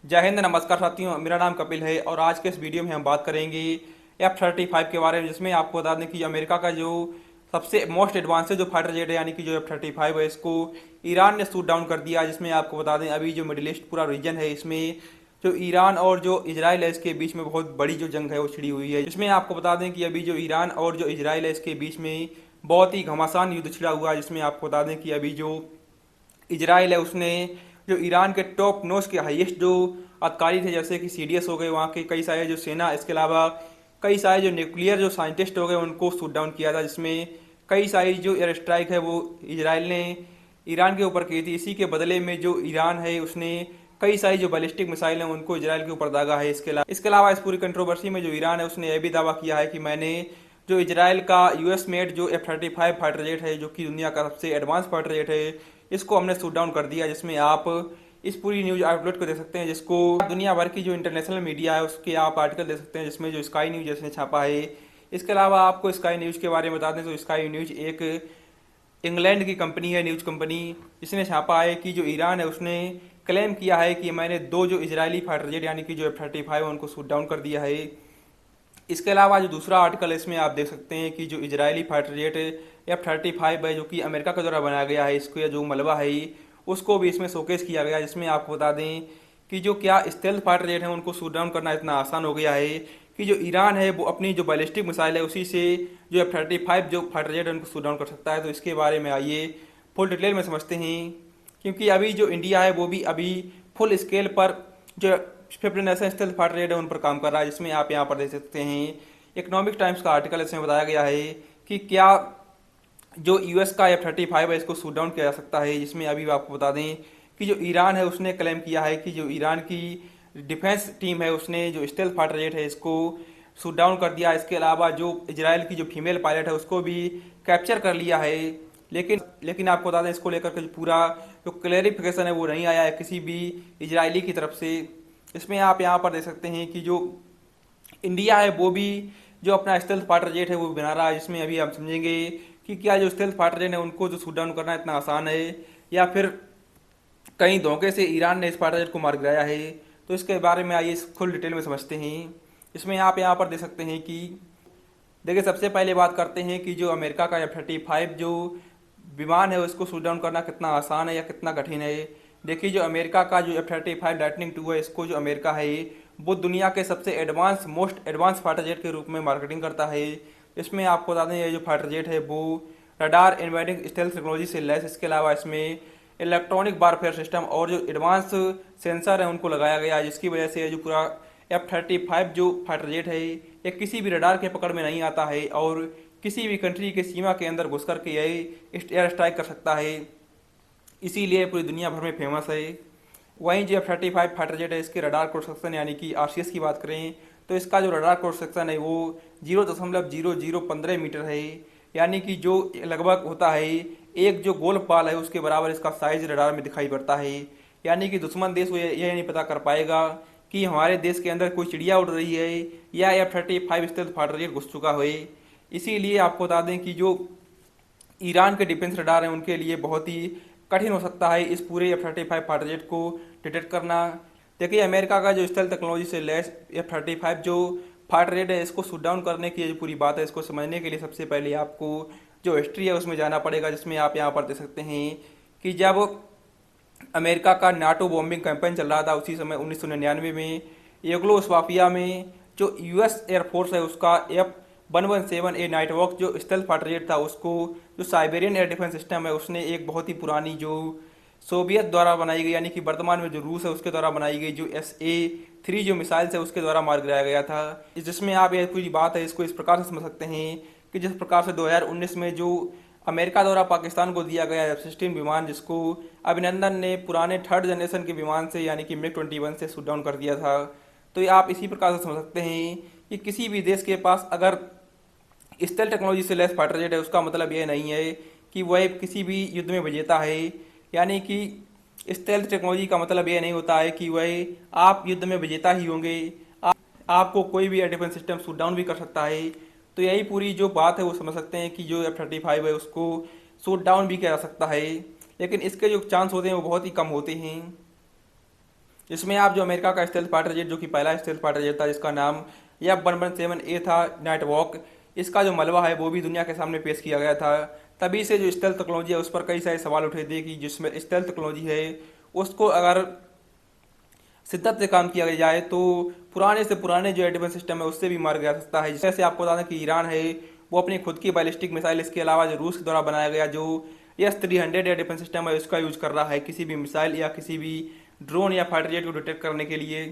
जय हिंद, नमस्कार साथियों। मेरा नाम कपिल है और आज के इस वीडियो में हम बात करेंगे F-35 के बारे में, जिसमें आपको बता दें कि अमेरिका का जो सबसे मोस्ट एडवांस जो फाइटर जेट है यानी कि जो F-35 है, इसको ईरान ने शूट डाउन कर दिया। जिसमें आपको बता दें अभी जो मिडिल ईस्ट पूरा रीजन है, इसमें जो ईरान और जो इजराइल है इसके बीच में बहुत बड़ी जो जंग है वो छिड़ी हुई है। जिसमें आपको बता दें कि अभी जो ईरान और जो इजराइल है इसके बीच में बहुत ही घमासान युद्ध छिड़ा हुआ है। जिसमें आपको बता दें कि अभी जो इजराइल है उसने जो ईरान के टॉप नोच के हाईएस्ट जो अधिकारी थे, जैसे कि सीडीएस हो गए, वहाँ के कई सारे जो सेना, इसके अलावा कई सारे जो न्यूक्लियर जो साइंटिस्ट हो गए, उनको शूट डाउन किया था। जिसमें कई सारी जो एयर स्ट्राइक है वो इजराइल ने ईरान के ऊपर की थी। इसी के बदले में जो ईरान है उसने कई सारी जो बैलिस्टिक मिसाइल हैं उनको इजराइल के ऊपर दागा है। इसके अलावा इस पूरी कंट्रोवर्सी में जो ईरान है उसने यह भी दावा किया है कि मैंने जो इजराइल का यूएस मेड जो F-35 फाइटर जेट है, जो कि दुनिया का सबसे एडवांस फाइटर जेट है, इसको हमने शूट डाउन कर दिया। जिसमें आप इस पूरी न्यूज आउटलेट को देख सकते हैं, जिसको दुनिया भर की जो इंटरनेशनल मीडिया है उसके आप आर्टिकल देख सकते हैं, जिसमें जो स्काई न्यूज ने छापा है। इसके अलावा आपको स्काई न्यूज के बारे में बता दें तो स्काई न्यूज एक इंग्लैंड की कंपनी है, न्यूज कंपनी। इसने छापा है कि जो ईरान है उसने क्लेम किया है कि मैंने दो जो इजरायली फाइटर जेट यानी कि जो F-35 है उनको शूट डाउन कर दिया है। इसके अलावा जो दूसरा आर्टिकल है इसमें आप देख सकते हैं कि जो इजरायली फाइटर जेट F-35 है, जो कि अमेरिका के द्वारा बनाया गया है, इसको जो मलबा है उसको भी इसमें शोकेस किया गया है। जिसमें आपको बता दें कि जो क्या स्टेल्थ फाइटर जेट है उनको शूट डाउन करना इतना आसान हो गया है कि जो ईरान है वो अपनी जो बैलिस्टिक मिसाइल है उसी से जो F-35 जो फाइटर जेट है उनको शूट डाउन कर सकता है। तो इसके बारे में आइए फुल डिटेल में समझते हैं, क्योंकि अभी जो इंडिया है वो भी अभी फुल स्केल पर जो 15 स्टेल्थ फाइटर जेट है उन पर काम कर रहा है। जिसमें आप यहाँ पर देख सकते हैं इकोनॉमिक टाइम्स का आर्टिकल, इसमें बताया गया है कि क्या जो यूएस का F-35 है इसको शूट डाउन किया जा सकता है। जिसमें अभी आपको बता दें कि जो ईरान है उसने क्लेम किया है कि जो ईरान की डिफेंस टीम है उसने जो स्टेल्थ फाइटर जेट है इसको शूट डाउन कर दिया। इसके अलावा जो इजराइल की जो फीमेल पायलट है उसको भी कैप्चर कर लिया है। लेकिन आपको बता दें इसको लेकर के पूरा जो क्लेरिफिकेशन है वो नहीं आया है किसी भी इजरायली की तरफ से। इसमें आप यहाँ पर देख सकते हैं कि जो इंडिया है वो भी जो अपना स्टेल्थ फाइटर जेट है वो बना रहा है। जिसमें अभी आप समझेंगे कि क्या जो स्टेल्थ फाइटर जेट है उनको जो शूट डाउन करना इतना आसान है, या फिर कहीं धोखे से ईरान ने इस फाइटर जेट को मार गिराया है। तो इसके बारे में आइए फुल डिटेल में समझते हैं। इसमें आप यहाँ पर देख सकते हैं कि देखिए, सबसे पहले बात करते हैं कि जो अमेरिका का F-35 जो विमान है उसको शूट डाउन करना कितना आसान है या कितना कठिन है। देखिए, जो अमेरिका का जो F-35 लाइटनिंग 2 है, इसको जो अमेरिका है वो दुनिया के सबसे मोस्ट एडवांस फाइटर जेट के रूप में मार्केटिंग करता है। इसमें आपको बता दें ये जो फाइटर जेट है वो रडार इन्वेंटिंग स्टेल्थ टेक्नोलॉजी से लैस। इसके अलावा इसमें इलेक्ट्रॉनिक वारफेयर सिस्टम और जो एडवांस सेंसर है उनको लगाया गया है, जिसकी वजह से जो पूरा F-35 जो फाइटर जेट है ये किसी भी रडार के पकड़ में नहीं आता है और किसी भी कंट्री के सीमा के अंदर घुस करके यह एयर स्ट्राइक कर सकता है। इसीलिए पूरी दुनिया भर में फेमस है। वहीं जो F-35 फाइटर जेट है इसके रडार क्रॉस सेक्शन यानी कि आरसीएस की बात करें तो इसका जो रडार क्रॉस सेक्शन है वो 0.0015 मीटर है, यानी कि जो लगभग होता है एक जो गोल्फ बॉल है उसके बराबर इसका साइज रडार में दिखाई पड़ता है। यानी कि दुश्मन देश को यह नहीं पता कर पाएगा कि हमारे देश के अंदर कोई चिड़िया उड़ रही है या F-35 स्टेल्थ फाइटर जेट घुस चुका है। इसीलिए आपको बता दें कि जो ईरान के डिफेंस रडार हैं उनके लिए बहुत ही कठिन हो सकता है इस पूरे F-35 फाइटर जेट को डिटेक्ट करना। देखिए, अमेरिका का जो स्टेल्थ टेक्नोलॉजी से लैस F-35 जो फाइटर जेट है इसको शूट डाउन करने की जो पूरी बात है, इसको समझने के लिए सबसे पहले आपको जो हिस्ट्री है उसमें जाना पड़ेगा। जिसमें आप यहाँ पर देख सकते हैं कि जब अमेरिका का नाटो बॉम्बिंग कैंपेन चल रहा था उसी समय 1999 में यूगोस्लाविया में जो यूएस एयरफोर्स है उसका F-117A नाइट वॉक जो स्टेल्थ फाइटर जेट था उसको जो साइबेरियन एयर डिफेंस सिस्टम है उसने एक बहुत ही पुरानी जो सोवियत द्वारा बनाई गई यानी कि वर्तमान में जो रूस है उसके द्वारा बनाई गई जो SA-3 जो मिसाइल्स है उसके द्वारा मार गिराया गया था। जिसमें आप ये पूरी बात है इसको इस प्रकार से समझ सकते हैं कि जिस प्रकार से 2019 में जो अमेरिका द्वारा पाकिस्तान को दिया गया F-16 विमान, जिसको अभिनंदन ने पुराने थर्ड जनरेशन के विमान से यानी कि MiG-21 से शूट डाउन कर दिया था। तो ये आप इसी प्रकार से समझ सकते हैं कि किसी भी देश के पास अगर स्टेल्थ टेक्नोलॉजी से लैस फाइटर जेट है उसका मतलब यह नहीं है कि वह किसी भी युद्ध में विजेता है। यानी कि स्टेल्थ टेक्नोलॉजी का मतलब यह नहीं होता है कि वह आप युद्ध में विजेता ही होंगे, आपको कोई भी air defence system shoot down भी कर सकता है। तो यही पूरी जो बात है वो समझ सकते हैं कि जो F-35 है उसको शूट डाउन भी किया जा सकता है, लेकिन इसके जो चांस होते हैं वो बहुत ही कम होते हैं। जिसमें आप जो अमेरिका का स्टेल्थ फाइटर जेट, जो कि पहला स्टेल्थ फाइटर जेट था जिसका नाम F-117A था, नाइट वॉक, इसका जो मलबा है वो भी दुनिया के सामने पेश किया गया था। तभी से जो स्टेल्थ टेक्नोलॉजी है उस पर कई सारे सवाल उठे थे कि जिसमें स्टेल्थ टेक्नोलॉजी है उसको अगर शिद्दत से काम किया जाए तो पुराने से पुराने जो डिफेंस सिस्टम है उससे भी मार जा सकता है। जैसे आपको बता दें कि ईरान है वो अपनी खुद की बैलिस्टिक मिसाइल, इसके अलावा जो रूस के द्वारा बनाया गया जो S-300 एयर डिफेंस सिस्टम है उसका यूज कर रहा है किसी भी मिसाइल या किसी भी ड्रोन या फाइटर जेट को डिटेक्ट करने के लिए।